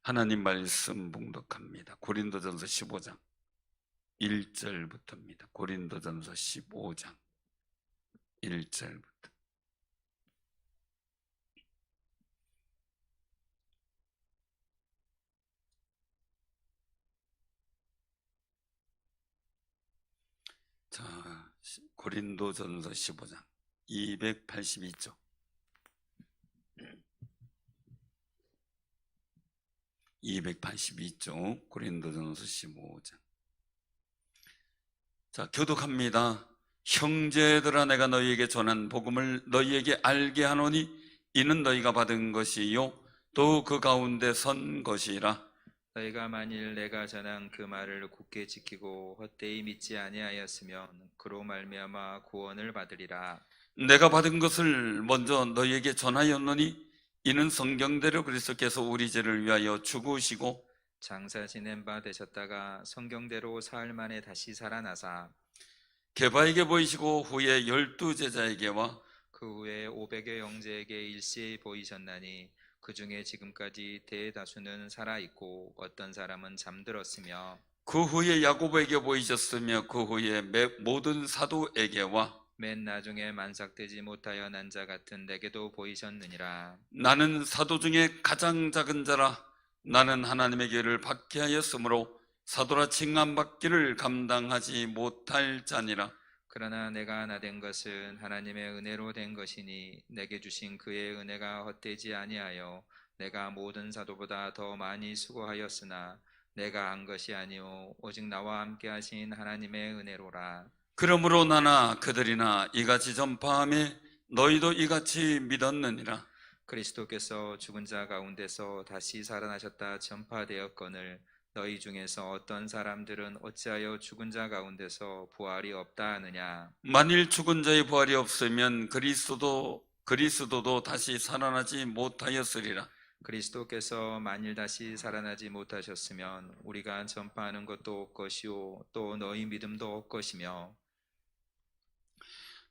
하나님 말씀 봉독합니다. 고린도전서 15장 1절부터입니다. 고린도전서 15장 1절부터. 자, 고린도전서 15장 282쪽. 282쪽 고린도전서 15장. 자, 교독합니다. 형제들아, 내가 너희에게 전한 복음을 너희에게 알게 하노니 이는 너희가 받은 것이요 또 그 가운데 선 것이라. 너희가 만일 내가 전한 그 말을 굳게 지키고 헛되이 믿지 아니하였으면 그로 말미암아 구원을 받으리라. 내가 받은 것을 먼저 너희에게 전하였노니 이는 성경대로 그리스도께서 우리 죄를 위하여 죽으시고 장사 지낸 바 되셨다가 성경대로 사흘 만에 다시 살아나사 게바에게 보이시고 후에 12제자에게와 그 후에 500여 형제에게 일시에 보이셨나니 그 중에 지금까지 대다수는 살아있고 어떤 사람은 잠들었으며 그 후에 야고보에게 보이셨으며 그 후에 모든 사도에게와 맨 나중에 만삭되지 못하여 난 자 같은 내게도 보이셨느니라. 나는 사도 중에 가장 작은 자라. 나는 하나님의 기회를 받게 하였으므로 사도라 칭함받기를 감당하지 못할 자니라. 그러나 내가 나된 것은 하나님의 은혜로 된 것이니 내게 주신 그의 은혜가 헛되지 아니하여 내가 모든 사도보다 더 많이 수고하였으나 내가 한 것이 아니오 오직 나와 함께 하신 하나님의 은혜로라. 그러므로 나나 그들이나 이같이 전파하며 너희도 이같이 믿었느니라. 그리스도께서 죽은 자 가운데서 다시 살아나셨다 전파되었거늘 너희 중에서 어떤 사람들은 어찌하여 죽은 자 가운데서 부활이 없다 하느냐. 만일 죽은 자의 부활이 없으면 그리스도도 다시 살아나지 못하였으리라. 그리스도께서 만일 다시 살아나지 못하셨으면 우리가 전파하는 것도 없것이요 또 너희 믿음도 없것이며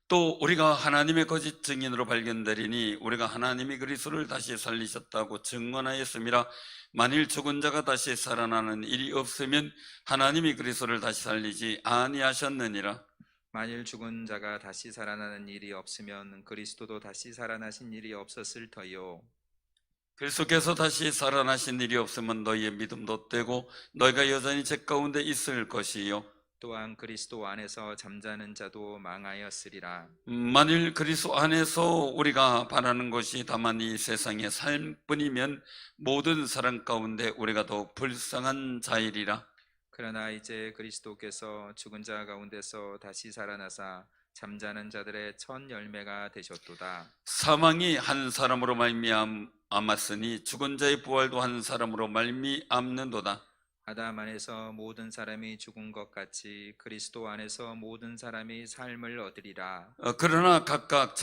또 우리가 하나님의 거짓 증인으로 발견되리니 우리가 하나님이 그리스도를 다시 살리셨다고 증언하였음이라. 만일 죽은 자가 다시 살아나는 일이 없으면 하나님이 그리스도를 다시 살리지 아니하셨느니라. 만일 죽은 자가 다시 살아나는 일이 없으면 그리스도도 다시 살아나신 일이 없었을 터요. 그리스도께서 다시 살아나신 일이 없으면 너희의 믿음도 떼고 너희가 여전히 죄 가운데 있을 것이요 또한 그리스도 안에서 잠자는 자도 망하였으리라. 만일 그리스도 안에서 우리가 바라는 것이 다만 이 세상의 삶뿐이면 모든 사람 가운데 우리가 더욱 불쌍한 자이리라. 그러나 이제 그리스도께서 죽은 자 가운데서 다시 살아나사 잠자는 자들의 첫 열매가 되셨도다. 사망이 한 사람으로 말미암았으니 죽은 자의 부활도 한 사람으로 말미암는도다. 아담 안에서 모든 사람이 죽은 것 같이 그리스도 안에서 모든 사람이 삶을 얻으리라. 그러나 각각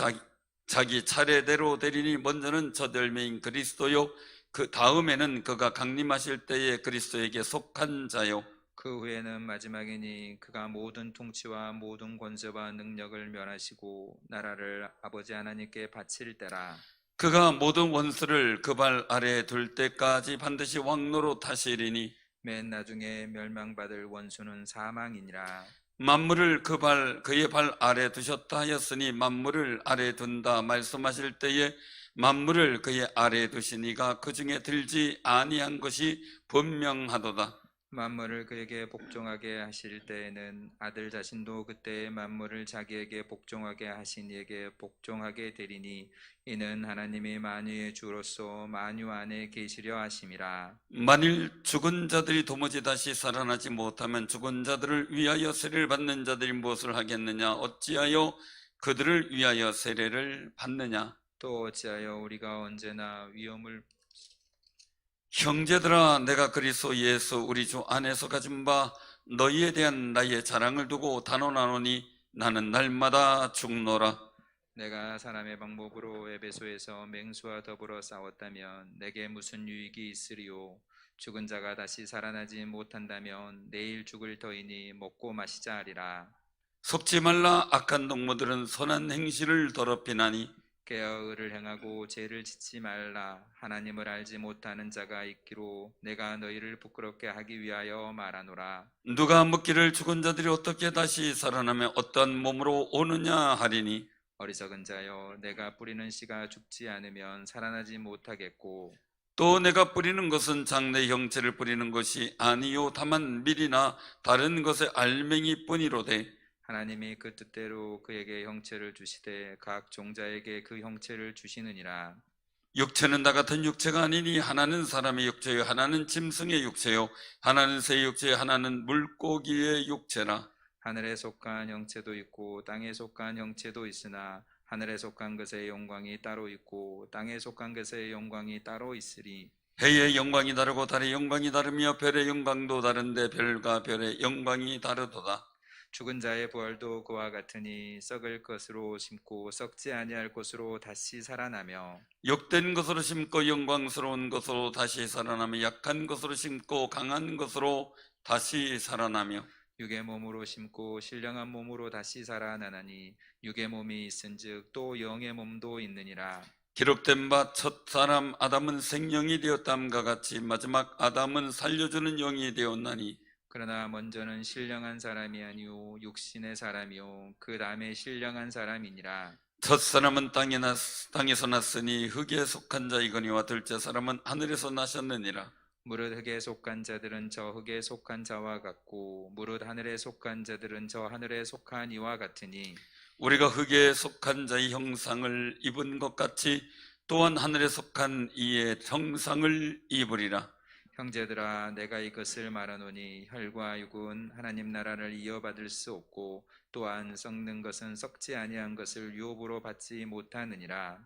자기 차례대로 되리니 먼저는 첫 열매인 그리스도요 그 다음에는 그가 강림하실 때에 그리스도에게 속한 자요 그 후에는 마지막이니 그가 모든 통치와 모든 권세와 능력을 멸하시고 나라를 아버지 하나님께 바칠 때라. 그가 모든 원수를 그 발 아래에 둘 때까지 반드시 왕노로 타시리니 맨 나중에 멸망받을 원수는 사망이니라. 만물을 그의 발 아래 두셨다 하였으니 만물을 아래 둔다 말씀하실 때에 만물을 그의 아래 두시니가 그 중에 들지 아니한 것이 분명하도다. 만물을 그에게 복종하게 하실 때에는 아들 자신도 그때의 만물을 자기에게 복종하게 하신 이에게 복종하게 되리니 이는 하나님이 만유의 주로서 만유 안에 계시려 하심이라. 만일 죽은 자들이 도무지 다시 살아나지 못하면 죽은 자들을 위하여 세례를 받는 자들이 무엇을 하겠느냐? 어찌하여 그들을 위하여 세례를 받느냐? 또 어찌하여 우리가 언제나 위험을 형제들아, 내가 그리스도 예수 우리 주 안에서 가진 바 너희에 대한 나의 자랑을 두고 단언하노니 나는 날마다 죽노라. 내가 사람의 방법으로 에베소에서 맹수와 더불어 싸웠다면 내게 무슨 유익이 있으리요? 죽은 자가 다시 살아나지 못한다면 내일 죽을 터이니 먹고 마시자 하리라. 속지 말라. 악한 동무들은 선한 행실을 더럽히나니 깨어 의를 행하고 죄를 짓지 말라. 하나님을 알지 못하는 자가 있기로 내가 너희를 부끄럽게 하기 위하여 말하노라. 누가 묻기를 죽은 자들이 어떻게 다시 살아나며 어떠한 몸으로 오느냐 하리니 어리석은 자여, 내가 뿌리는 씨가 죽지 않으면 살아나지 못하겠고 또 내가 뿌리는 것은 장래 형체를 뿌리는 것이 아니요 다만 밀이나 다른 것의 알맹이뿐이로되 하나님이 그 뜻대로 그에게 형체를 주시되 각 종자에게 그 형체를 주시느니라. 육체는 다 같은 육체가 아니니 하나는 사람의 육체요 하나는 짐승의 육체요 하나는 새의 육체요 하나는 물고기의 육체라. 하늘에 속한 형체도 있고 땅에 속한 형체도 있으나 하늘에 속한 것의 영광이 따로 있고 땅에 속한 것의 영광이 따로 있으리. 해의 영광이 다르고 달의 영광이 다르며 별의 영광도 다른데 별과 별의 영광이 다르도다. 죽은 자의 부활도 그와 같으니 썩을 것으로 심고 썩지 아니할 것으로 다시 살아나며 욕된 것으로 심고 영광스러운 것으로 다시 살아나며 약한 것으로 심고 강한 것으로 다시 살아나며 육의 몸으로 심고 신령한 몸으로 다시 살아나나니 육의 몸이 있은즉 또 영의 몸도 있느니라. 기록된 바 첫 사람 아담은 생명이 되었담과 같이 마지막 아담은 살려주는 영이 되었나니 그러나 먼저는 신령한 사람이 아니요 육신의 사람이요 그 다음에 신령한 사람이니라. 첫 사람은 땅에서 났으니 흙에 속한 자이거니와 둘째 사람은 하늘에서 나셨느니라. 무릇 흙에 속한 자들은 저 흙에 속한 자와 같고 무릇 하늘에 속한 자들은 저 하늘에 속한 이와 같으니 우리가 흙에 속한 자의 형상을 입은 것 같이 또한 하늘에 속한 이의 형상을 입으리라. 형제들아, 내가 이것을 말하노니 혈과 육은 하나님 나라를 이어받을 수 없고 또한 썩는 것은 썩지 아니한 것을 유업으로 받지 못하느니라.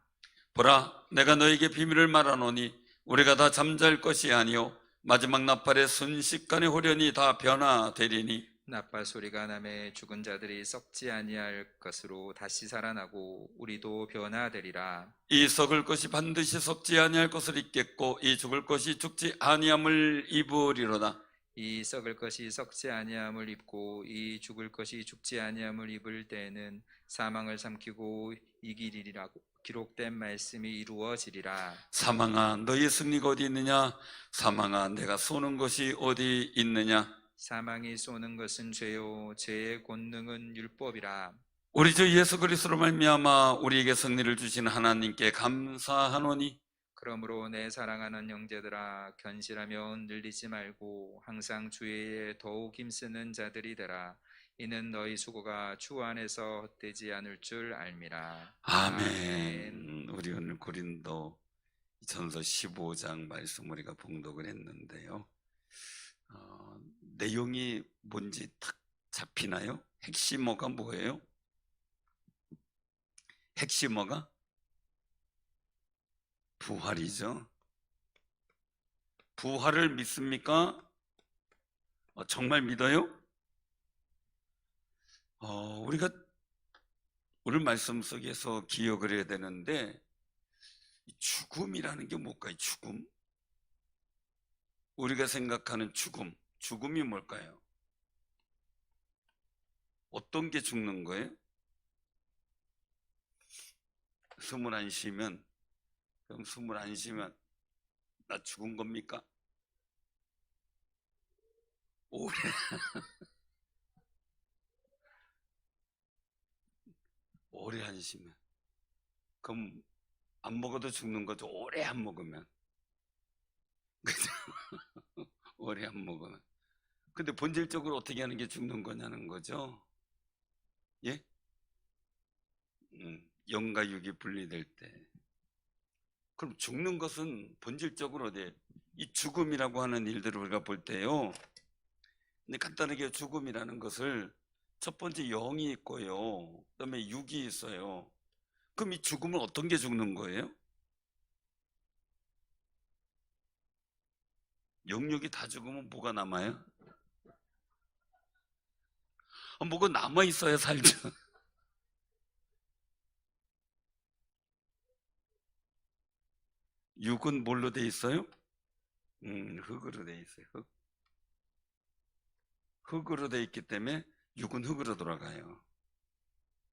보라, 내가 너에게 비밀을 말하노니 우리가 다 잠잘 것이 아니요 마지막 나팔의 순식간에 호련히 다 변화되리니 나팔 소리가 나매 죽은 자들이 썩지 아니할 것으로 다시 살아나고 우리도 변화되리라. 이 썩을 것이 반드시 썩지 아니할 것을 입겠고 이 죽을 것이 죽지 아니함을 입으리로다. 이 썩을 것이 썩지 아니함을 입고 이 죽을 것이 죽지 아니함을 입을 때에는 사망을 삼키고 이기리라고 기록된 말씀이 이루어지리라. 사망아, 너희 승리가 어디 있느냐? 사망아, 내가 쏘는 것이 어디 있느냐? 사망이 쏘는 것은 죄요 죄의 권능은 율법이라. 우리 주 예수 그리스도로 말미암아 우리에게 승리를 주신 하나님께 감사하노니 그러므로 내 사랑하는 형제들아, 견실하며 늘리지 말고 항상 주의에 더욱 힘쓰는 자들이 되라. 이는 너희 수고가 주 안에서 헛되지 않을 줄 알미라. 아멘. 우리 오늘 고린도 전서 15장 말씀 우리가 봉독을 했는데요. 내용이 뭔지 딱 잡히나요? 핵심어가 뭐예요? 핵심어가 부활이죠. 부활을 믿습니까? 정말 믿어요? 우리가 오늘 말씀 속에서 기억을 해야 되는데 죽음이라는 게 뭘까요? 죽음? 우리가 생각하는 죽음이 뭘까요? 어떤 게 죽는 거예요? 숨을 안 쉬면 그럼 숨을 안 쉬면 나 죽은 겁니까? 오래 오래 안 쉬면 그럼 안 먹어도 죽는 거죠. 오래 안 먹으면 그죠? 오래 안 먹으면 근데 본질적으로 어떻게 하는 게 죽는 거냐는 거죠. 예? 영과 육이 분리될 때 그럼 죽는 것은 본질적으로 이 죽음이라고 하는 일들을 우리가 볼 때요. 근데 간단하게 죽음이라는 것을 첫 번째 영이 있고요. 그다음에 육이 있어요. 그럼 이 죽음은 어떤 게 죽는 거예요? 영육이 다 죽으면 뭐가 남아요? 뭐가 남아 있어야 살죠. 육은 뭘로 돼 있어요? 흙으로 돼 있어요. 흙으로 돼 있기 때문에 육은 흙으로 돌아가요.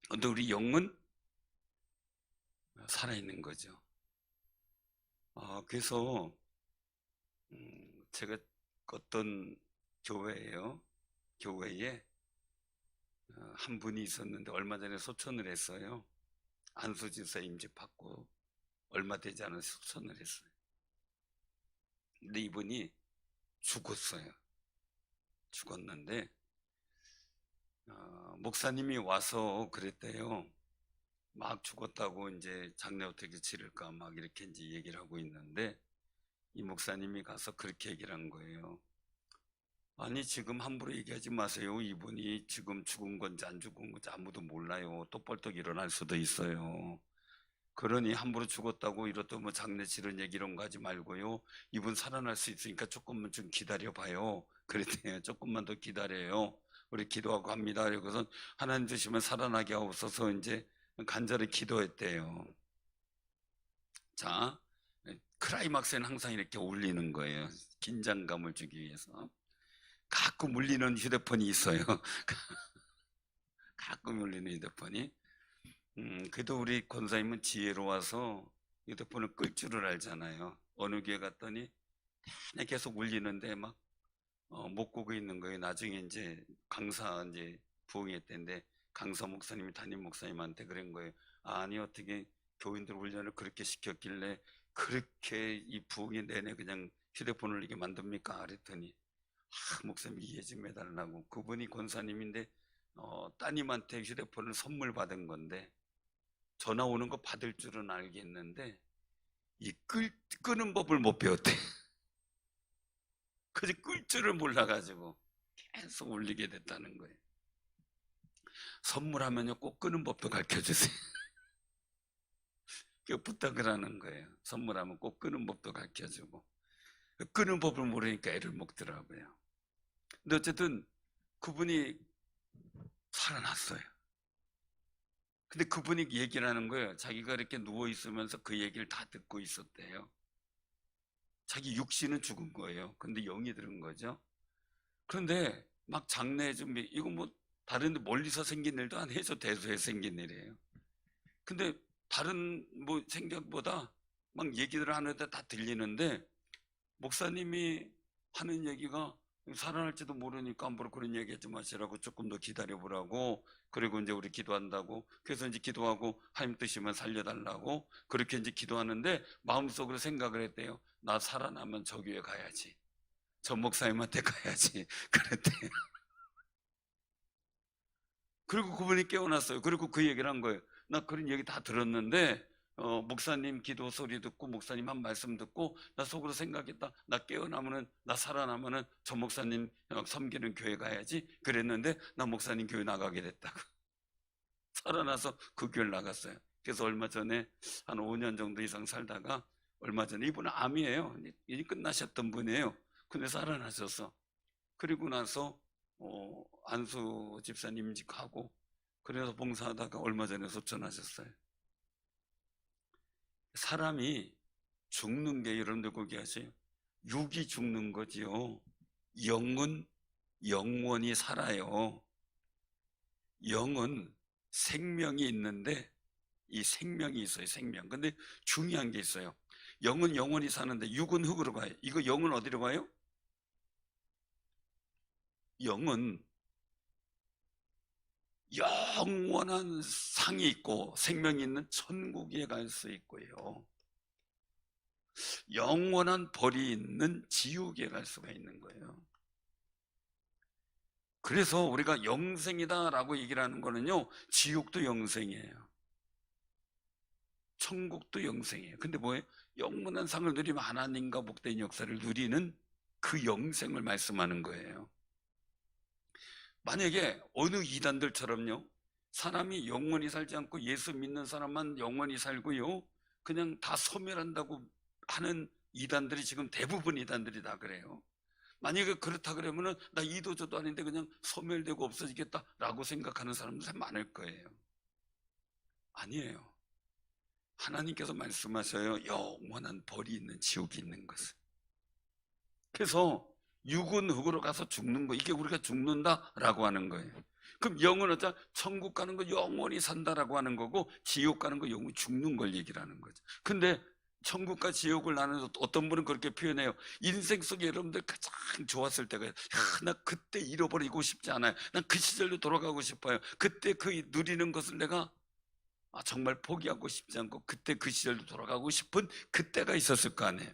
근데 우리 영은 살아있는 거죠. 그래서 제가 어떤 교회에 한 분이 있었는데 얼마 전에 소천을 했어요. 안수지사 임직받고 얼마 되지 않은 소천을 했어요. 근데 이분이 죽었어요. 죽었는데 목사님이 와서 그랬대요. 막 죽었다고 이제 장례 어떻게 치를까 막 이렇게 이제 얘기를 하고 있는데 이 목사님이 가서 그렇게 얘기를 한 거예요. 아니 지금 함부로 얘기하지 마세요. 이분이 지금 죽은 건지 안 죽은 건지 아무도 몰라요. 또 벌떡 일어날 수도 있어요. 그러니 함부로 죽었다고 이렇다 뭐 장례 치른 얘기 이런 거 하지 말고요. 이분 살아날 수 있으니까 조금만 좀 기다려봐요. 그랬대요. 조금만 더 기다려요. 우리 기도하고 합니다. 그래서 하나님 주시면 살아나게 하옵소서 이제 간절히 기도했대요. 자, 클라이막스는 항상 이렇게 울리는 거예요. 긴장감을 주기 위해서. 가끔 울리는 휴대폰이 있어요. 가끔 울리는 휴대폰이. 그래도 우리 권사님은 지혜로워서 휴대폰을 끌 줄을 알잖아요. 어느 교회 갔더니 내내 계속 울리는데 막 못 끄고 있는 거예요. 나중에 이제 강사 이제 부흥했대는데 강사 목사님이 담임 목사님한테 그런 거예요. 아니 어떻게 교인들 훈련을 그렇게 시켰길래 그렇게 이 부흥이 내내 그냥 휴대폰을 이렇게 만듭니까? 그랬더니 목사님 이해 좀 해달라고. 그분이 권사님인데 따님한테 휴대폰을 선물 받은 건데 전화 오는 거 받을 줄은 알겠는데 이 끄는 법을 못 배웠대. 그저 끌 줄을 몰라가지고 계속 울리게 됐다는 거예요. 선물하면요 꼭 끄는 법도 가르쳐주세요. 그 부탁을 하는 거예요. 선물하면 꼭 끄는 법도 가르쳐주고. 끄는 법을 모르니까 애를 먹더라고요. 근데 어쨌든 그분이 살아났어요. 근데 그분이 얘기를 하는 거예요. 자기가 이렇게 누워있으면서 그 얘기를 다 듣고 있었대요. 자기 육신은 죽은 거예요. 근데 영이 들은 거죠. 그런데 막 장례 준비, 이거 뭐 다른 데 멀리서 생긴 일도 아니죠. 대소에 생긴 일이에요. 근데 다른 뭐 생각보다 막 얘기를 하는데 다 들리는데 목사님이 하는 얘기가 살아날지도 모르니까 함부로 그런 얘기 하지 마시라고 조금 더 기다려보라고. 그리고 이제 우리 기도한다고. 그래서 이제 기도하고 하나님 뜻이면 살려달라고. 그렇게 이제 기도하는데 마음속으로 생각을 했대요. 나 살아나면 저 교회 가야지. 저 목사님한테 가야지. 그랬대요. 그리고 그분이 깨어났어요. 그리고 그 얘기를 한 거예요. 나 그런 얘기 다 들었는데 목사님 기도 소리 듣고 목사님 한 말씀 듣고 나 속으로 생각했다. 나 깨어나면은 나 살아나면은 저 목사님 섬기는 교회 가야지. 그랬는데 나 목사님 교회 나가게 됐다고. 살아나서 그 교회를 나갔어요. 그래서 얼마 전에 한 5년 정도 이상 살다가 얼마 전에 이분은 암이에요. 이제 끝나셨던 분이에요. 근데 살아나셔서 그리고 나서 안수 집사님 임직하고 그래서 봉사하다가 얼마 전에 소천하셨어요. 사람이 죽는 게 여러분들 거기 하세요. 육이 죽는 거지요. 영은 영원히 살아요. 영은 생명이 있는데 이 생명이 있어요. 생명. 근데 중요한 게 있어요. 영은 영원히 사는데 육은 흙으로 가요. 이거 영은 어디로 가요? 영은 영원한 상이 있고 생명이 있는 천국에 갈 수 있고요. 영원한 벌이 있는 지옥에 갈 수가 있는 거예요. 그래서 우리가 영생이다라고 얘기를 하는 거는요, 지옥도 영생이에요. 천국도 영생이에요. 근데 뭐예요? 영원한 상을 누리면 하나님과 복된 역사를 누리는 그 영생을 말씀하는 거예요. 만약에 어느 이단들처럼요, 사람이 영원히 살지 않고 예수 믿는 사람만 영원히 살고요, 그냥 다 소멸한다고 하는 이단들이 지금 대부분 이단들이 다 그래요. 만약에 그렇다 그러면은 나 이도저도 아닌데 그냥 소멸되고 없어지겠다라고 생각하는 사람들 많을 거예요. 아니에요. 하나님께서 말씀하셔요. 영원한 벌이 있는 지옥이 있는 것을. 그래서 육은 흙으로 가서 죽는 거, 이게 우리가 죽는다라고 하는 거예요. 그럼 영은 어쩌 천국 가는 거 영원히 산다라고 하는 거고, 지옥 가는 거 영원히 죽는 걸 얘기를 하는 거죠. 근데 천국과 지옥을 나눠서 어떤 분은 그렇게 표현해요. 인생 속에 여러분들 가장 좋았을 때가, 나 그때 잃어버리고 싶지 않아요. 난 그 시절로 돌아가고 싶어요. 그때 그 누리는 것을 내가 정말 포기하고 싶지 않고, 그때 그 시절로 돌아가고 싶은 그때가 있었을 거 아니에요.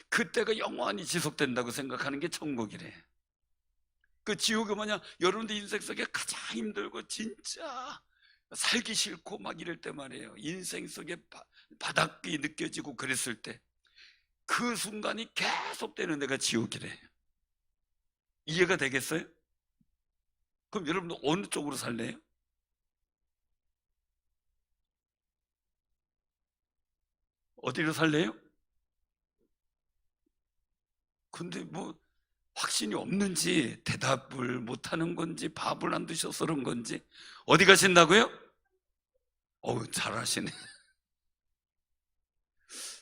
그때가 영원히 지속된다고 생각하는 게 천국이래. 그 지옥이 뭐냐? 여러분들 인생 속에 가장 힘들고 진짜 살기 싫고 막 이럴 때 말이에요. 인생 속에 바닥이 느껴지고 그랬을 때 그 순간이 계속되는 데가 지옥이래. 이해가 되겠어요? 그럼 여러분들 어느 쪽으로 살래요? 어디로 살래요? 근데 뭐 확신이 없는지, 대답을 못하는 건지, 밥을 안 드셔서 그런 건지. 어디 가신다고요? 어우, 잘하시네.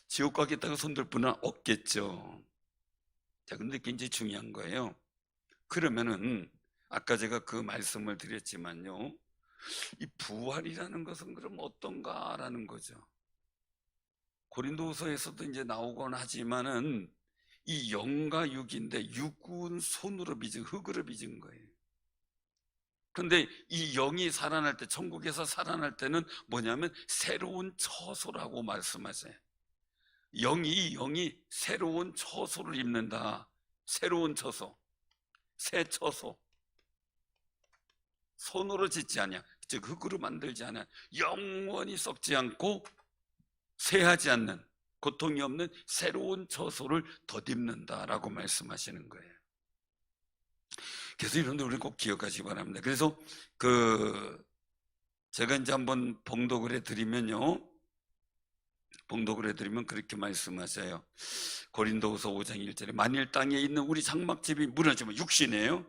지옥 가겠다고 손들 분은 없겠죠. 자, 근데 굉장히 중요한 거예요. 그러면은 아까 제가 그 말씀을 드렸지만요, 이 부활이라는 것은 그럼 어떤가라는 거죠. 고린도후서에서도 이제 나오곤 하지만은 이 영과 육인데, 육은 손으로 빚은, 흙으로 빚은 거예요. 그런데 이 영이 살아날 때, 천국에서 살아날 때는 뭐냐면 새로운 처소라고 말씀하세요. 영이 새로운 처소를 입는다. 새로운 처소, 새 처소. 손으로 짓지 않냐, 즉 흙으로 만들지 않아, 영원히 썩지 않고 쇠하지 않는, 고통이 없는 새로운 처소를 덧입는다라고 말씀하시는 거예요. 그래서 이런데 우리 꼭 기억하시기 바랍니다. 그래서 제가 이제 한번 봉독을 해드리면요, 봉독을 해드리면 그렇게 말씀하세요. 고린도후서 5장 1절에 만일 땅에 있는 우리 장막집이 무너지면, 육신이에요,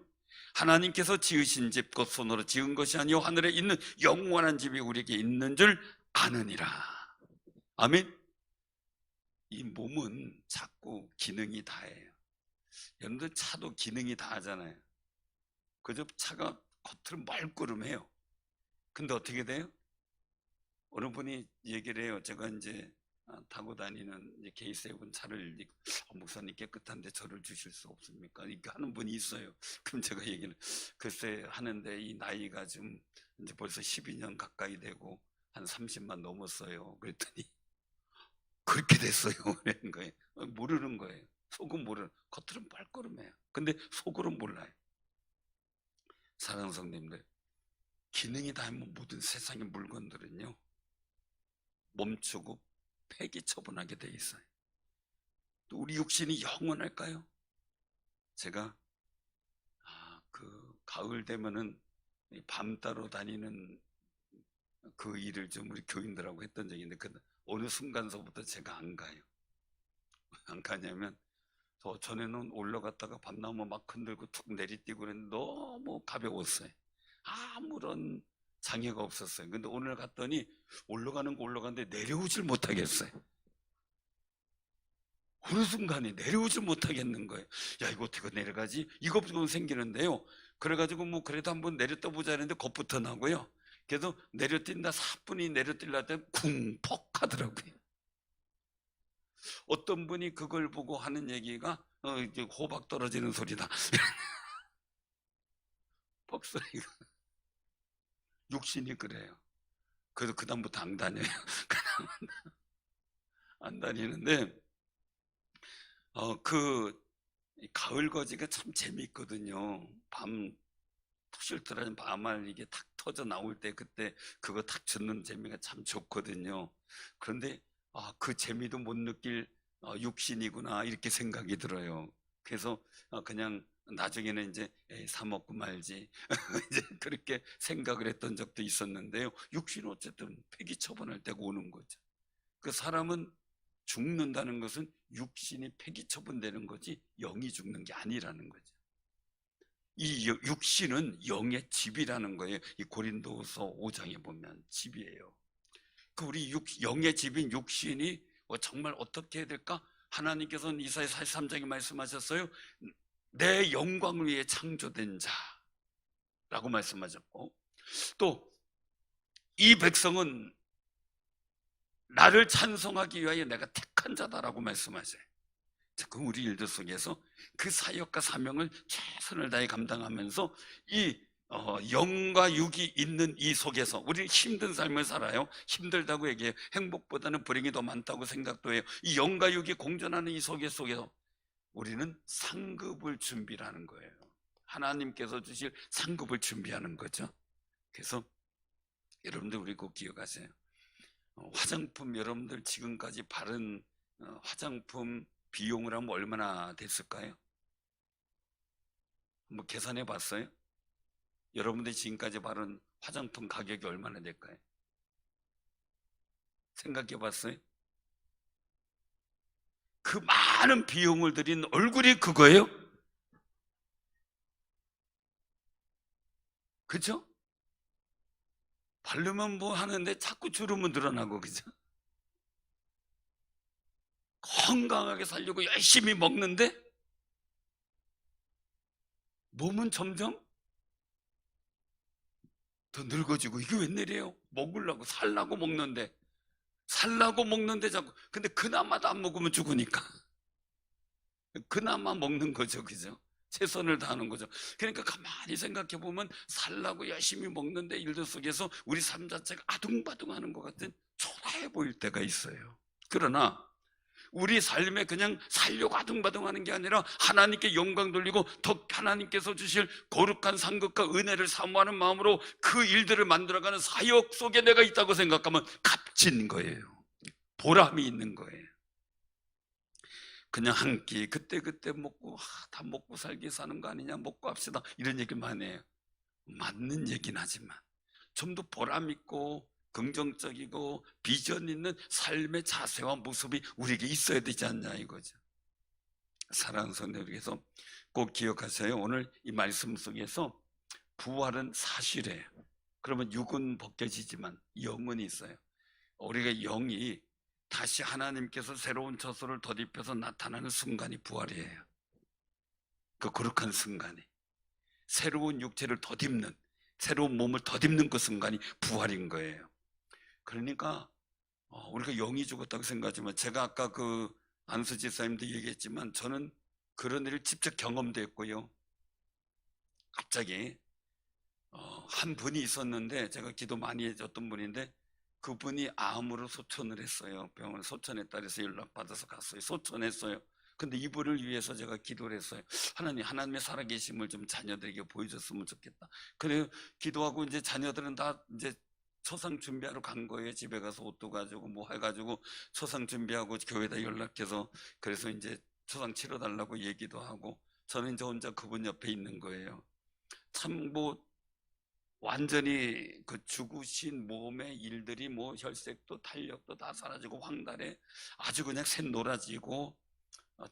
하나님께서 지으신 집 곧 손으로 지은 것이 아니요 하늘에 있는 영원한 집이 우리에게 있는 줄 아느니라. 아멘. 이 몸은 자꾸 기능이 다해요. 여러분들 차도 기능이 다하잖아요. 그저 차가 겉으로 말끄름해요. 근데 어떻게 돼요? 어느 분이 얘기를 해요. 제가 이제 타고 다니는 이제 K7 차를, 목사님 깨끗한데 저를 주실 수 없습니까? 이렇게 하는 분이 있어요. 그럼 제가 얘기를, 글쎄 하는데 이 나이가 좀 이제 벌써 12년 가까이 되고 한 30만 넘었어요. 그랬더니 그렇게 됐어요. 그런 거예요. 모르는 거예요. 속은 모르는, 겉으로는 발걸음해요. 근데 속으로는 몰라요. 사랑하는 성도님들, 기능이 다하면 모든 세상의 물건들은요 멈추고 폐기 처분하게 돼 있어요. 또 우리 육신이 영원할까요? 제가 그 가을 되면은 밤 따로 다니는 그 일을 좀 우리 교인들하고 했던 적이 있는데, 어느 순간서부터 제가 안 가요. 안 가냐면, 전에는 올라갔다가 밤 나오면 막 흔들고 툭 내리뛰고 그랬는데 너무 가벼웠어요. 아무런 장애가 없었어요. 근데 오늘 갔더니 올라가는 거 올라가는데 내려오질 못하겠어요. 어느 순간에 내려오질 못하겠는 거예요. 야, 이거 어떻게 내려가지? 이거 생기는데요. 그래가지고 뭐 그래도 한번 내렸다 보자 했는데 겁부터 나고요. 그래서 내려뛴다, 사뿐히 내려뛸라 때 쿵퍽 하더라고요. 어떤 분이 그걸 보고 하는 얘기가 이제 호박 떨어지는 소리다. 퍽소리가. 육신이 그래요. 그래서 그다음부터 안 다녀요. 안 다니는데 가을 거지가 참 재미있거든요. 밤 톡실트라는 밤알 이게 탁 터져 나올 때, 그때 그거 탁 듣는 재미가 참 좋거든요. 그런데 그 재미도 못 느낄 육신이구나, 이렇게 생각이 들어요. 그래서 그냥 나중에는 이제 사 먹고 말지 이제 그렇게 생각을 했던 적도 있었는데요. 육신은 어쨌든 폐기 처분할 때가 오는 거죠. 그 사람은 죽는다는 것은 육신이 폐기 처분되는 거지 영이 죽는 게 아니라는 거죠. 이 육신은 영의 집이라는 거예요. 이 고린도후서 5장에 보면 집이에요. 그 우리 영의 집인 육신이 정말 어떻게 해야 될까? 하나님께서는 이사야 43장에 말씀하셨어요. 내 영광을 위해 창조된 자라고 말씀하셨고, 또 이 백성은 나를 찬송하기 위하여 내가 택한 자다라고 말씀하세요. 그 우리 일들 속에서 그 사역과 사명을 최선을 다해 감당하면서 이 영과 육이 있는 이 속에서 우리 힘든 삶을 살아요. 힘들다고 얘기해요. 행복보다는 불행이 더 많다고 생각도 해요. 이 영과 육이 공존하는 이 속에서 우리는 상급을 준비하는 거예요. 하나님께서 주실 상급을 준비하는 거죠. 그래서 여러분들 우리 꼭 기억하세요. 화장품, 여러분들 지금까지 바른 화장품 비용을 하면 얼마나 됐을까요? 한번 계산해 봤어요? 여러분들이 지금까지 바른 화장품 가격이 얼마나 될까요? 생각해 봤어요? 그 많은 비용을 들인 얼굴이 그거예요? 그죠? 바르면 뭐 하는데 자꾸 주름은 늘어나고, 그죠? 건강하게 살려고 열심히 먹는데 몸은 점점 더 늙어지고, 이게 웬일이에요? 먹으려고 살라고 먹는데 자꾸, 근데 그나마도 안 먹으면 죽으니까 그나마 먹는 거죠, 그죠? 최선을 다하는 거죠. 그러니까 가만히 생각해 보면 살라고 열심히 먹는데 일들 속에서 우리 삶 자체가 아둥바둥하는 것 같은 초라해 보일 때가 있어요. 그러나 우리 삶에 그냥 살려고 아둥바둥하는 게 아니라 하나님께 영광 돌리고 더 하나님께서 주실 거룩한 상급과 은혜를 사모하는 마음으로 그 일들을 만들어가는 사역 속에 내가 있다고 생각하면 값진 거예요. 보람이 있는 거예요. 그냥 한 끼 그때그때 먹고 다 먹고 살기 사는 거 아니냐, 먹고 합시다, 이런 얘기만 해요. 맞는 얘기는 하지만 좀 더 보람 있고 긍정적이고 비전 있는 삶의 자세와 모습이 우리에게 있어야 되지 않냐 이거죠. 사랑하는 성도들께서 꼭 기억하세요. 오늘 이 말씀 속에서 부활은 사실이에요. 그러면 육은 벗겨지지만 영은 있어요. 우리가 영이 다시 하나님께서 새로운 처소를 덧입혀서 나타나는 순간이 부활이에요. 그 거룩한 순간이, 새로운 육체를 덧입는, 새로운 몸을 덧입는 그 순간이 부활인 거예요. 그러니까 우리가 영이 죽었다고 생각하지만, 제가 아까 그 안수 집사님도 얘기했지만 저는 그런 일을 직접 경험도 했고요. 갑자기 한 분이 있었는데, 제가 기도 많이 해줬던 분인데 그분이 암으로 소천을 했어요. 병원 소천했다 그래서 연락받아서 갔어요. 소천했어요. 근데 이분을 위해서 제가 기도를 했어요. 하나님의 살아계심을 좀 자녀들에게 보여줬으면 좋겠다. 그래서 기도하고 이제 자녀들은 다 이제 초상 준비하러 간 거예요. 집에 가서 옷도 가지고 뭐 해가지고 초상 준비하고 교회에다 연락해서, 그래서 이제 초상 치러달라고 얘기도 하고, 저는 이제 혼자 그분 옆에 있는 거예요. 참 뭐 완전히 그 죽으신 몸의 일들이 뭐 혈색도 탄력도 다 사라지고 황달에 아주 그냥 샛노라지고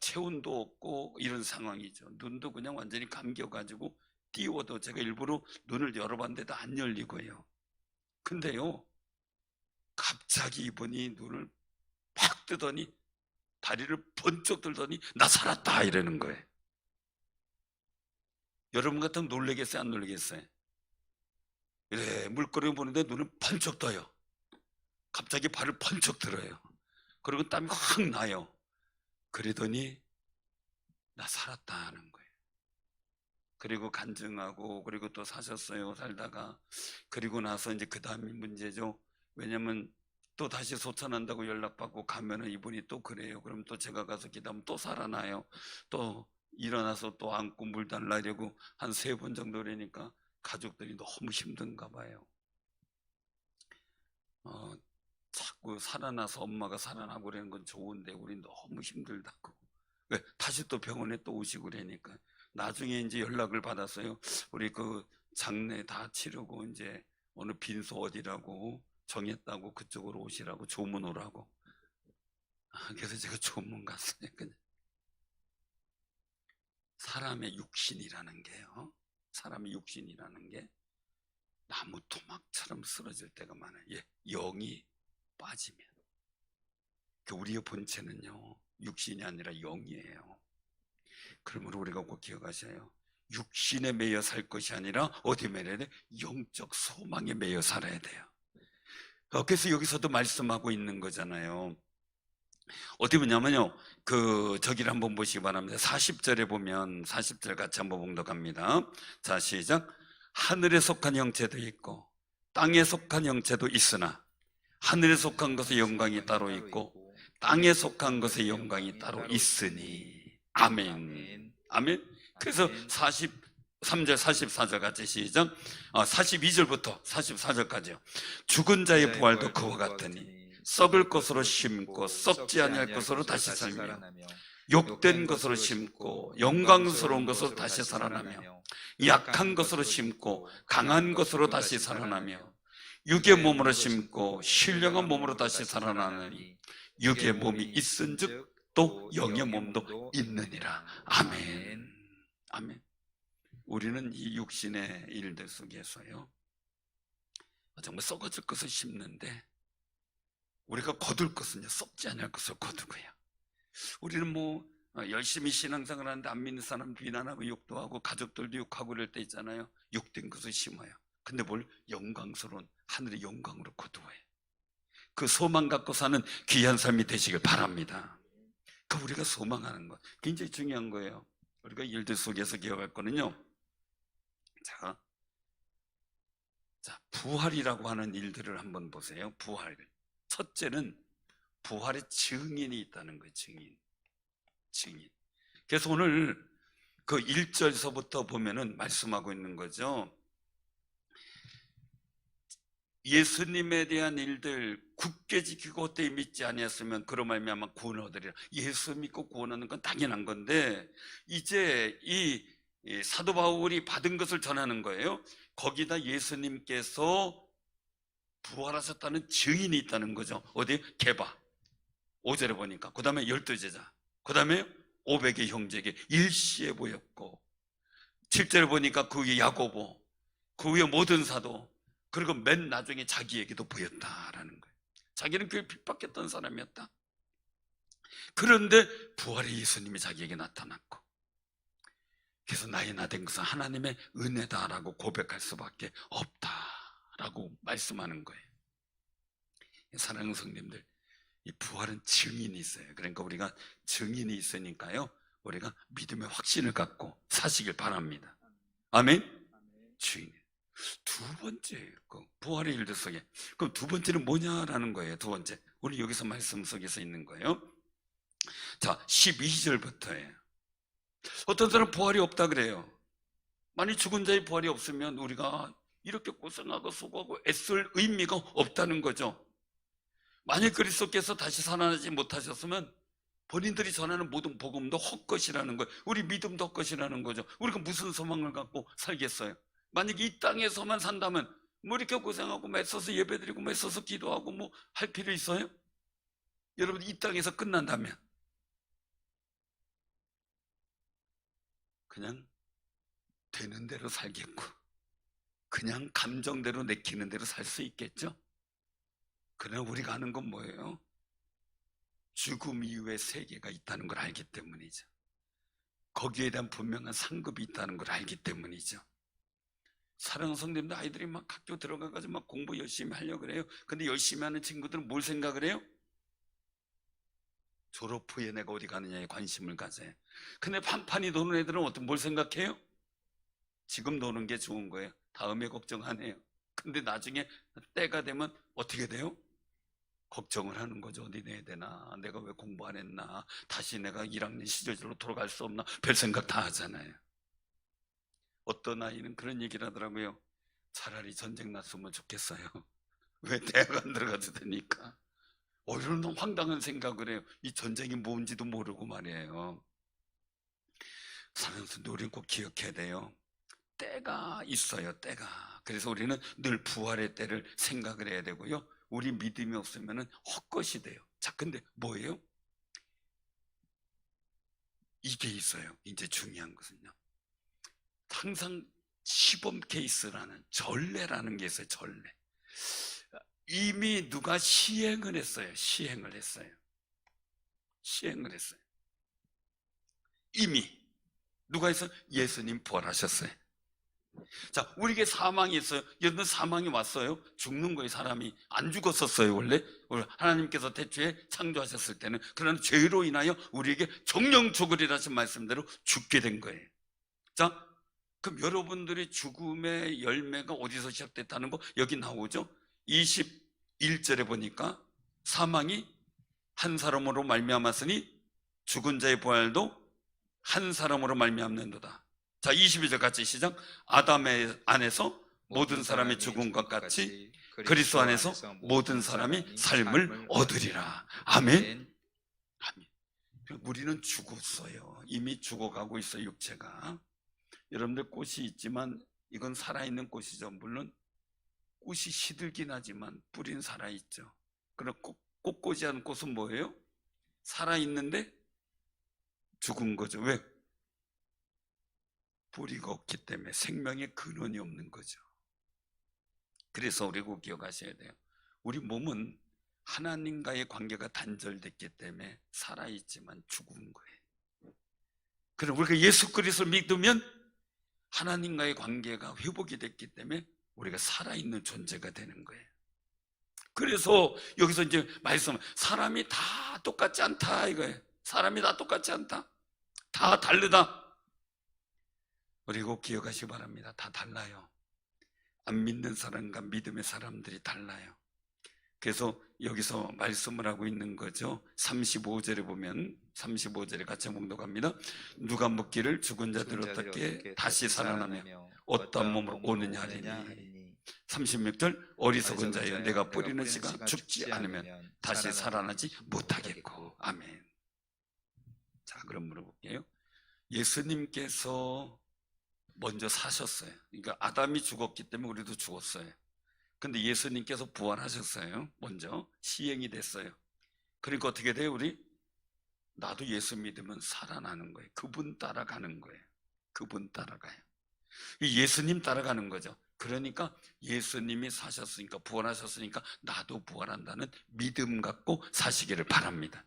체온도 없고 이런 상황이죠. 눈도 그냥 완전히 감겨가지고 띄워도 제가 일부러 눈을 열어봤는데도 안 열리고요. 근데요, 갑자기 이분이 눈을 팍 뜨더니 다리를 번쩍 들더니 나 살았다 이러는 거예요. 여러분 같으면 놀라겠어요, 안 놀라겠어요? 그래, 물거리 보는데 눈을 번쩍 떠요. 갑자기 발을 번쩍 들어요. 그리고 땀이 확 나요. 그러더니 나 살았다 하는 거예요. 그리고 간증하고, 그리고 또 사셨어요, 살다가. 그리고 나서 이제 그 다음이 문제죠. 왜냐면 또 다시 소천한다고 연락받고 가면은 이분이 또 그래요. 그럼 또 제가 가서 기도하면 또 살아나요. 또 일어나서 또 안고 물 달라 이러고 한 3번 정도 그러니까 가족들이 너무 힘든가 봐요. 자꾸 살아나서 엄마가 살아나고 그러는 건 좋은데 우리 너무 힘들다고. 왜? 다시 또 병원에 또 오시고 그러니까. 나중에 이제 연락을 받았어요. 우리 그 장례 다 치르고 이제 어느 빈소 어디라고 정했다고 그쪽으로 오시라고 조문 오라고. 그래서 제가 조문 갔어요. 그냥. 사람의 육신이라는 게요, 사람의 육신이라는 게 나무 토막처럼 쓰러질 때가 많아요. 영이 빠지면. 우리의 본체는요, 육신이 아니라 영이에요. 그러므로 우리가 꼭 기억하셔요. 육신에 매여 살 것이 아니라 어디에 매여야 돼? 영적 소망에 매여 살아야 돼요. 그래서 여기서도 말씀하고 있는 거잖아요. 어디 보냐면요, 저기를 한번 보시기 바랍니다. 40절에 보면, 40절 같이 한번 봉독합니다. 자, 시작. 하늘에 속한 형체도 있고 땅에 속한 형체도 있으나 하늘에 속한 것의 영광이 따로 있고 땅에 속한 것의 영광이 따로 있으니. 아멘. 아멘. 그래서 43절 44절 같이 시작. 42절부터 44절까지요. 죽은 자의 부활도 그와 같으니 썩을 것으로 심고 썩지 아니할 것으로 다시 살며 욕된 것으로 심고 영광스러운 것으로 다시 살아나며 약한 것으로 심고 강한 것으로 다시 살아나며 육의 몸으로 심고 신령한 몸으로 다시 살아나느니 육의 몸이 있은즉 또 영의 몸도 있느니라. 아멘. 아멘. 우리는 이 육신의 일들 속에서요, 정말 썩어질 것을 심는데 우리가 거둘 것은요, 썩지 않을 것을 거두고요. 우리는 열심히 신앙생활 하는데 안 믿는 사람 비난하고 욕도 하고 가족들도 욕하고 그럴 때 있잖아요. 욕된 것을 심어요. 근데 뭘 영광스러운 하늘의 영광으로 거두어요. 그 소망 갖고 사는 귀한 삶이 되시길 바랍니다. 우리가 소망하는 것 굉장히 중요한 거예요. 우리가 일들 속에서 기억할 거는요, 자, 부활이라고 하는 일들을 한번 보세요. 부활. 첫째는 부활의 증인이 있다는 거예요. 증인. 그래서 오늘 그 1절서부터 보면은 말씀하고 있는 거죠. 예수님에 대한 일들 굳게 지키고 헛되이 믿지 아니했으면 그로 말미암아 구원을 얻으리라. 예수 믿고 구원하는 건 당연한 건데, 이제 이 사도 바울이 받은 것을 전하는 거예요. 거기다 예수님께서 부활하셨다는 증인이 있다는 거죠. 어디? 게바 5절에 보니까. 그 다음에 12제자, 그 다음에 500의 형제에게 일시에 보였고, 7절에 보니까 그 위에 야고보, 그 위에 모든 사도, 그리고 맨 나중에 자기에게도 보였다라는 거예요. 자기는 교회 핍박했던 사람이었다. 그런데 부활의 예수님이 자기에게 나타났고, 그래서 나의 나 된 것은 하나님의 은혜다라고 고백할 수밖에 없다라고 말씀하는 거예요. 사랑하는 성님들, 이 부활은 증인이 있어요. 그러니까 우리가 증인이 있으니까요, 우리가 믿음의 확신을 갖고 사시길 바랍니다. 아멘? 증인. 두 번째, 부활의 일들 속에. 그럼 두 번째는 뭐냐라는 거예요. 두 번째, 우리 여기서 말씀 속에서 있는 거예요. 자, 12절부터예요. 어떤 사람은 부활이 없다 그래요. 만약 죽은 자의 부활이 없으면 우리가 이렇게 고생하고 수고하고 애쓸 의미가 없다는 거죠. 만약 그리스도께서 다시 살아나지 못하셨으면 본인들이 전하는 모든 복음도 헛것이라는 거예요. 우리 믿음도 헛것이라는 거죠. 우리가 무슨 소망을 갖고 살겠어요? 만약 이 땅에서만 산다면 이렇게 고생하고 애써서 예배드리고 애써서 기도하고 할 필요 있어요? 여러분, 이 땅에서 끝난다면 그냥 되는 대로 살겠고, 그냥 감정대로 내키는 대로 살 수 있겠죠? 그러나 우리가 아는 건 뭐예요? 죽음 이후에 세계가 있다는 걸 알기 때문이죠. 거기에 대한 분명한 상급이 있다는 걸 알기 때문이죠. 사랑하는 성도님들, 아이들이 막 학교 들어가가지고 막 공부 열심히 하려고 그래요. 근데 열심히 하는 친구들은 뭘 생각을 해요? 졸업 후에 내가 어디 가느냐에 관심을 가져요. 근데 판판이 노는 애들은 뭘 생각해요? 지금 노는 게 좋은 거예요. 다음에 걱정 안 해요. 근데 나중에 때가 되면 어떻게 돼요? 걱정을 하는 거죠. 어디 내야 되나? 내가 왜 공부 안 했나? 다시 내가 1학년 시절로 돌아갈 수 없나? 별 생각 다 하잖아요. 어떤 아이는 그런 얘기를 하더라고요. 차라리 전쟁 났으면 좋겠어요. 왜 대학 안 들어가도 되니까. 이런 황당한 생각을 해요. 이 전쟁이 뭔지도 모르고 말이에요. 사랑하는 성도, 우리는 꼭 기억해야 돼요. 때가 있어요. 때가. 그래서 우리는 늘 부활의 때를 생각을 해야 되고요. 우리 믿음이 없으면 헛것이 돼요. 자, 근데 뭐예요? 이게 있어요. 이제 중요한 것은요, 항상 시범 케이스라는 전례라는 게 있어요. 전례. 이미 누가 시행을 했어요. 시행을 했어요. 이미 누가 했어요? 예수님 부활하셨어요. 자, 우리에게 사망이 있어요. 여러분, 사망이 왔어요. 죽는 거예요. 사람이 안 죽었었어요. 원래 하나님께서 태초에 창조하셨을 때는. 그러나 죄로 인하여 우리에게 정령 죽으리라 하신 말씀대로 죽게 된 거예요. 자, 그럼 여러분들이 죽음의 열매가 어디서 시작됐다는 거 여기 나오죠. 21절에 보니까 사망이 한 사람으로 말미암았으니 죽은 자의 부활도 한 사람으로 말미암는도다. 자, 22절 같이 시작. 아담의 안에서 모든 사람이 죽은 것 같이 그리스도 안에서 모든 사람이 삶을 얻으리라. 아멘. 아멘. 우리는 죽었어요. 이미 죽어가고 있어요. 육체가. 여러분들 꽃이 있지만 이건 살아있는 꽃이죠. 물론 꽃이 시들긴 하지만 뿌리는 살아있죠. 그럼 꽃꽂이 않은 꽃은 뭐예요? 살아있는데 죽은 거죠. 왜? 뿌리가 없기 때문에 생명의 근원이 없는 거죠. 그래서 우리 꼭 기억하셔야 돼요. 우리 몸은 하나님과의 관계가 단절됐기 때문에 살아있지만 죽은 거예요. 그럼 우리가 예수 그리스도를 믿으면 하나님과의 관계가 회복이 됐기 때문에 우리가 살아있는 존재가 되는 거예요. 그래서 여기서 이제 말씀, 사람이 다 똑같지 않다 이거예요. 사람이 다 똑같지 않다. 다 다르다. 그리고 기억하시기 바랍니다. 다 달라요. 안 믿는 사람과 믿음의 사람들이 달라요. 그래서 여기서 말씀을 하고 있는 거죠. 35절에 보면 35절에 같이 봉독합니다. 누가 묻기를 죽은 자들 어떻게 다시 살아나며 어떤 몸으로 오느냐 하리니. 36절 어리석은 자여 내가 뿌리는 씨가 죽지 않으면 다시 살아나지 못하겠고. 아멘. 자, 그럼 물어볼게요. 예수님께서 먼저 사셨어요. 그러니까 아담이 죽었기 때문에 우리도 죽었어요. 근데 예수님께서 부활하셨어요. 먼저 시행이 됐어요. 그러니까 어떻게 돼요? 우리 나도 예수 믿으면 살아나는 거예요. 그분 따라가는 거예요. 그분 따라가요. 예수님 따라가는 거죠. 그러니까 예수님이 사셨으니까 부활하셨으니까 나도 부활한다는 믿음 갖고 사시기를 바랍니다.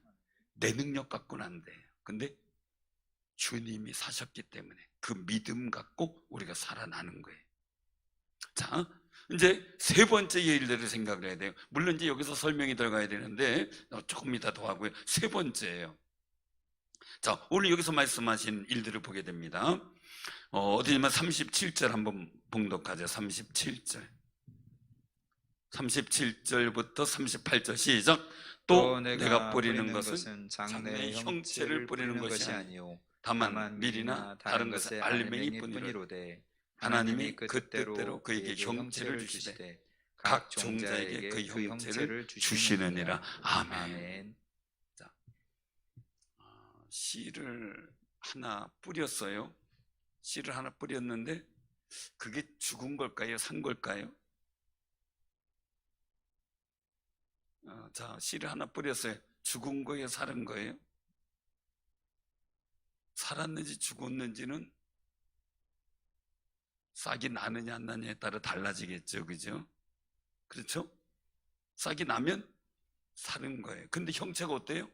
내 능력 갖고는 안 돼요. 근데 주님이 사셨기 때문에 그 믿음 갖고 우리가 살아나는 거예요. 자, 이제 세 번째 일들을 생각을 해야 돼요. 물론 이제 여기서 설명이 들어가야 되는데 조금 이따 더 하고요. 세 번째예요. 자, 오늘 여기서 말씀하신 일들을 보게 됩니다. 어디냐면 37절 한번 봉독하죠. 37절. 37절부터 38절 시작. 또 내가 뿌리는 것은 장래의 형체를 뿌리는 것이 아니요 다만 밀이나 다른 것의 알맹이 뿐이로되 하나님이 그 뜻대로 그에게 형체를 주시되 각 종자에게 그 형체를 주시느니라. 아멘. 자, 씨를 하나 뿌렸어요. 씨를 하나 뿌렸는데 그게 죽은 걸까요? 산 걸까요? 자, 씨를 하나 뿌렸어요. 죽은 거예요? 살은 거예요? 살았는지 죽었는지는 싹이 나느냐 안 나느냐에 따라 달라지겠죠. 그죠? 그렇죠? 싹이 나면 살은 거예요. 근데 형체가 어때요?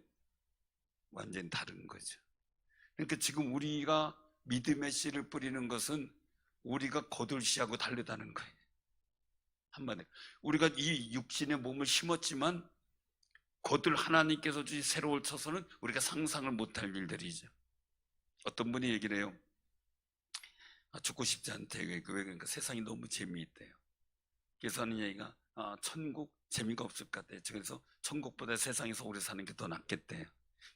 완전히 다른 거죠. 그러니까 지금 우리가 믿음의 씨를 뿌리는 것은 우리가 거둘 씨하고 다르다는 거예요. 한마디로 우리가 이 육신의 몸을 심었지만 거둘 하나님께서 주신 새로운 처소는 우리가 상상을 못할 일들이죠. 어떤 분이 얘기를 해요. 죽고 싶지 않대. 왜? 그러니까 세상이 너무 재미있대요. 그래서 하는 얘기가 천국 재미가 없을 것 같아요. 그래서 천국보다 세상에서 오래 사는 게 더 낫겠대요.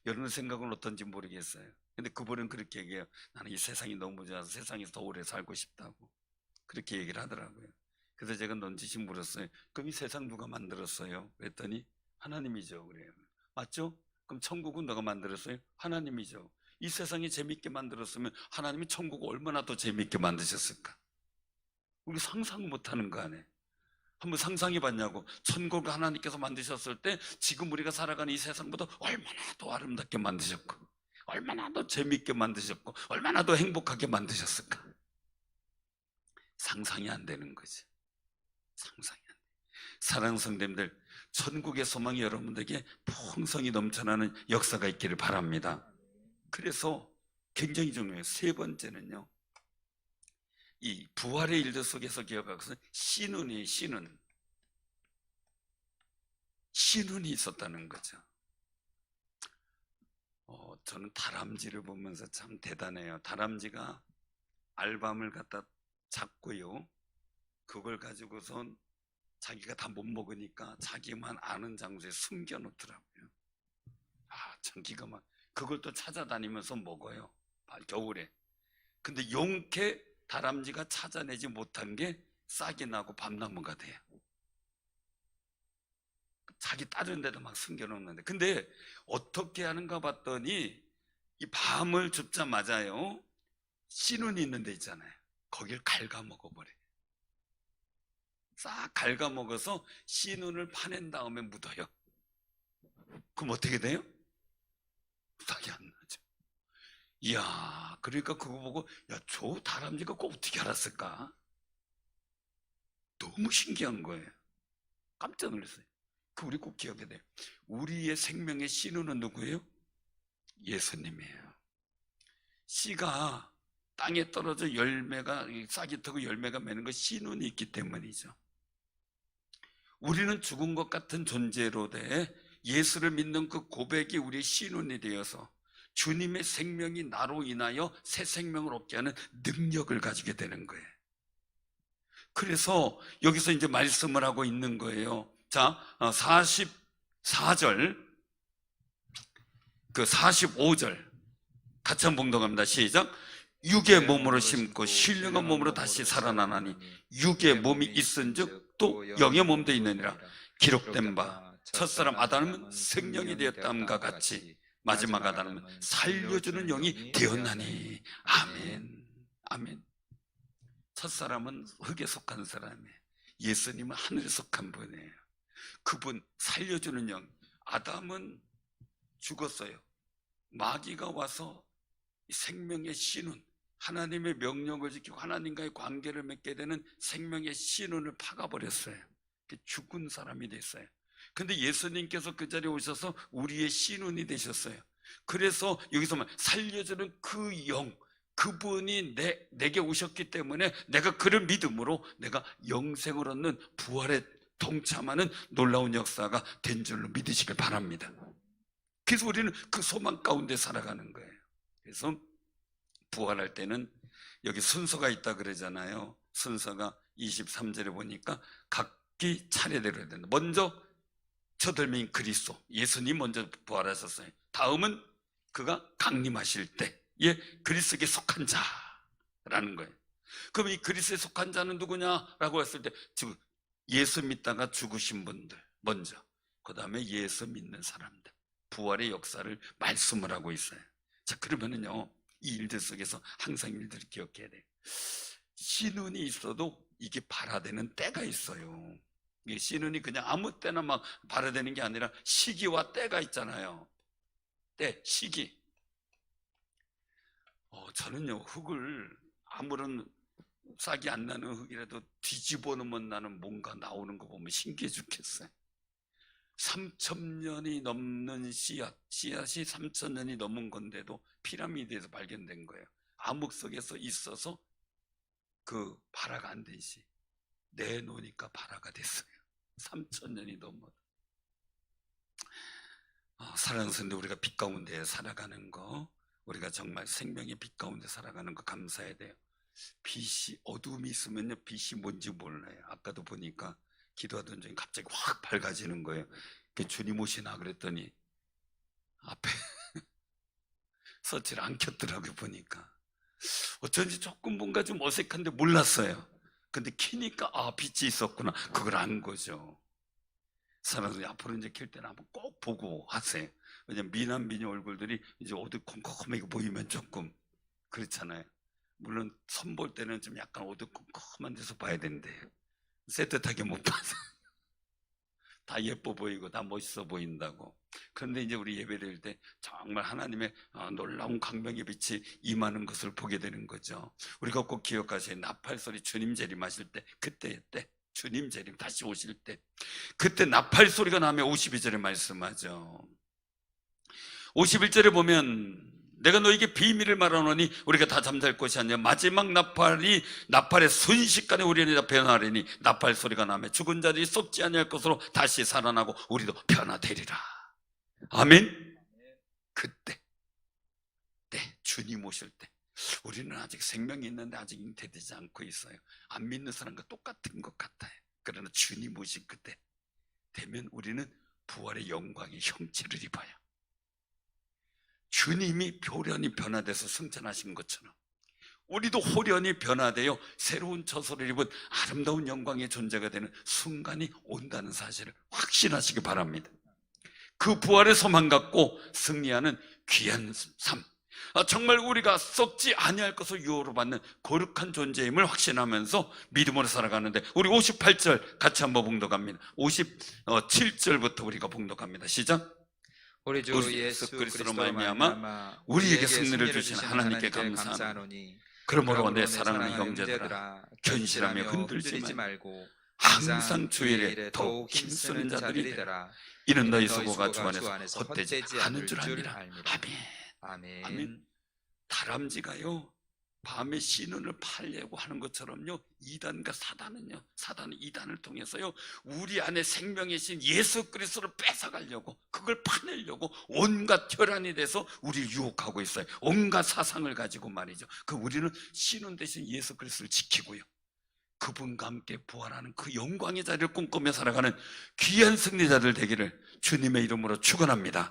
여러분 생각은 어떤지 모르겠어요. 근데 그분은 그렇게 얘기해요. 나는 이 세상이 너무 좋아서 세상에서 더 오래 살고 싶다고 그렇게 얘기를 하더라고요. 그래서 제가 넌지시 물었어요. 그럼 이 세상 누가 만들었어요? 그랬더니 하나님이죠. 그래요. 맞죠? 그럼 천국은 누가 만들었어요? 하나님이죠. 이 세상이 재밌게 만들었으면 하나님이 천국을 얼마나 더 재밌게 만드셨을까? 우리 상상 못하는 거 아니에요. 한번 상상해 봤냐고. 천국을 하나님께서 만드셨을 때 지금 우리가 살아가는 이 세상보다 얼마나 더 아름답게 만드셨고 얼마나 더 재밌게 만드셨고 얼마나 더 행복하게 만드셨을까? 상상이 안 되는 거지. 상상이 안 돼. 사랑하는 성도님들, 천국의 소망이 여러분들에게 풍성히 넘쳐나는 역사가 있기를 바랍니다. 그래서 굉장히 중요해요. 세 번째는요, 이 부활의 일들 속에서 기억할 것은 신운이에요. 신운이 있었다는 거죠. 저는 다람쥐를 보면서 참 대단해요. 다람쥐가 알밤을 갖다 잡고요, 그걸 가지고선 자기가 다 못 먹으니까 자기만 아는 장소에 숨겨놓더라고요. 참 기가 막. 그걸 또 찾아다니면서 먹어요, 겨울에. 근데 용케 다람쥐가 찾아내지 못한 게 싹이 나고 밤나무가 돼요. 자기 다른 데도 막 숨겨놓는데, 근데 어떻게 하는가 봤더니 이 밤을 줍자마자요, 씨눈이 있는 데 있잖아요, 거길 갉아먹어버려요. 싹 갉아먹어서 씨눈을 파낸 다음에 묻어요. 그럼 어떻게 돼요? 싹이 안 나죠. 이야, 그러니까 그거 보고, 야, 저 다람쥐가 그거 어떻게 알았을까? 너무 신기한 거예요. 깜짝 놀랐어요. 우리 꼭 기억해야 돼요. 우리의 생명의 씨눈은 누구예요? 예수님이에요. 씨가 땅에 떨어져 열매가, 싹이 트고 열매가 맺는 거 씨눈이 있기 때문이죠. 우리는 죽은 것 같은 존재로 돼 예수를 믿는 그 고백이 우리의 씨눈이 되어서 주님의 생명이 나로 인하여 새 생명을 얻게 하는 능력을 가지게 되는 거예요. 그래서 여기서 이제 말씀을 하고 있는 거예요. 자, 44절, 그 45절 같이 한번 봉독합니다. 시작. 육의 몸으로 심고 신령한 몸으로 다시 살아나나니 육의 몸이 있은즉 또 영의 몸도 있느니라. 기록된 바 첫사람 아담은 생명이 되었다함과 같이 마지막 아담은 살려주는 영이 되었나니. 아멘. 아멘. 첫사람은 흙에 속한 사람이에요. 예수님은 하늘에 속한 분이에요. 그분 살려주는 영. 아담은 죽었어요. 마귀가 와서 생명의 씨눈, 하나님의 명령을 지키고 하나님과의 관계를 맺게 되는 생명의 씨눈을 파가버렸어요. 죽은 사람이 됐어요. 근데 예수님께서 그 자리에 오셔서 우리의 씨눈이 되셨어요. 그래서 여기서 살려주는 그 영, 그분이 내게 오셨기 때문에 내가 그를 믿음으로 내가 영생을 얻는 부활에 동참하는 놀라운 역사가 된 줄로 믿으시길 바랍니다. 그래서 우리는 그 소망 가운데 살아가는 거예요. 그래서 부활할 때는 여기 순서가 있다 그러잖아요. 순서가 23절에 보니까 각기 차례대로 해야 된다. 먼저 저들명인 그리스도, 예수님 먼저 부활하셨어요. 다음은 그가 강림하실 때에 그리스도에게 속한 자라는 거예요. 그럼 이 그리스도에 속한 자는 누구냐라고 했을 때 예수 믿다가 죽으신 분들 먼저, 그 다음에 예수 믿는 사람들, 부활의 역사를 말씀을 하고 있어요. 자, 그러면은요, 이 일들 속에서 항상 일들을 기억해야 돼요. 씨눈이 있어도 이게 발화되는 때가 있어요. 이게 씨눈이 그냥 아무 때나 막 발화되는 게 아니라 시기와 때가 있잖아요. 때, 시기. 저는요, 흙을 아무런 싹이 안 나는 흙이라도 뒤집어 놓으면 나는 뭔가 나오는 거 보면 신기해 죽겠어요. 3,000년이 넘는 씨앗이 3,000년이 넘은 건데도 피라미드에서 발견된 거예요. 암흑 속에서 있어서 그 발화가 안 된 씨 내놓으니까 발화가 됐어요. 3,000년이 넘어도. 사랑하는 성도, 우리가 빛 가운데 살아가는 거, 우리가 정말 생명의 빛 가운데 살아가는 거 감사해야 돼요. 빛이, 어두움이 있으면요, 빛이 뭔지 몰라요. 아까도 보니까 기도하던 중에 갑자기 확 밝아지는 거예요. 주님 오시나 그랬더니 앞에 서치를 안 켰더라고요. 보니까 어쩐지 조금 뭔가 좀 어색한데 몰랐어요. 근데 키니까 빛이 있었구나, 그걸 안 거죠. 사람들이 앞으로 이제 킬 때는 한번 꼭 보고 하세요. 왜냐면 미남 얼굴들이 이제 어두컴컴하게 보이면 조금 그렇잖아요. 물론 선볼 때는 좀 약간 어두컴컴한 데서 봐야 되는데 쎄뜻하게 못 봐서 다 예뻐 보이고 다 멋있어 보인다고. 그런데 이제 우리 예배 드릴 때 정말 하나님의 놀라운 강명의 빛이 임하는 것을 보게 되는 거죠. 우리가 꼭 기억하세요. 나팔 소리, 주님 재림하실 때, 그때 주님 재림 다시 오실 때, 그때 나팔 소리가 나면 52절에 말씀하죠. 51절에 보면 내가 너에게 비밀을 말하노니 우리가 다 잠잘 것이 아니라 마지막 나팔의 순식간에 우리는 다 변화하리니 나팔 소리가 나며 죽은 자들이 썩지 아니할 것으로 다시 살아나고 우리도 변화되리라. 아멘. 그때 주님 오실 때 우리는 아직 생명이 있는데 아직 잉태되지 않고 있어요. 안 믿는 사람과 똑같은 것 같아요. 그러나 주님 오실 그때 되면 우리는 부활의 영광의 형체를 입어요. 주님이 홀연히 변화돼서 승천하신 것처럼 우리도 홀연히 변화되어 새로운 처소를 입은 아름다운 영광의 존재가 되는 순간이 온다는 사실을 확신하시기 바랍니다. 그 부활의 소망 갖고 승리하는 귀한 삶, 정말 우리가 썩지 아니할 것을 유호로 받는 거룩한 존재임을 확신하면서 믿음으로 살아가는데, 우리 58절 같이 한번 봉독합니다. 57절부터 우리가 봉독합니다. 시작. 우리 주 예수 그리스도로 말미암아 우리에게 승리를 주신 하나님께 감사하노니, 그러므로 내 사랑하는 형제들아 견실하며 흔들지 말고 항상 주의 일에 더욱 힘쓰는 자들이 되라. 이는 너희 수고가 주 안에서 헛되지 않은 줄 압니다. 아멘. 아멘. 다람쥐가요 밤에 신은을 팔려고 하는 것처럼요, 이단과 사단은 이단을 통해서요 우리 안에 생명의 신 예수 그리스도를 뺏어가려고, 그걸 파내려고 온갖 혈안이 돼서 우리를 유혹하고 있어요. 온갖 사상을 가지고 말이죠. 우리는 신은 대신 예수 그리스도를 지키고요, 그분과 함께 부활하는 그 영광의 자리를 꿈꾸며 살아가는 귀한 승리자들 되기를 주님의 이름으로 축원합니다.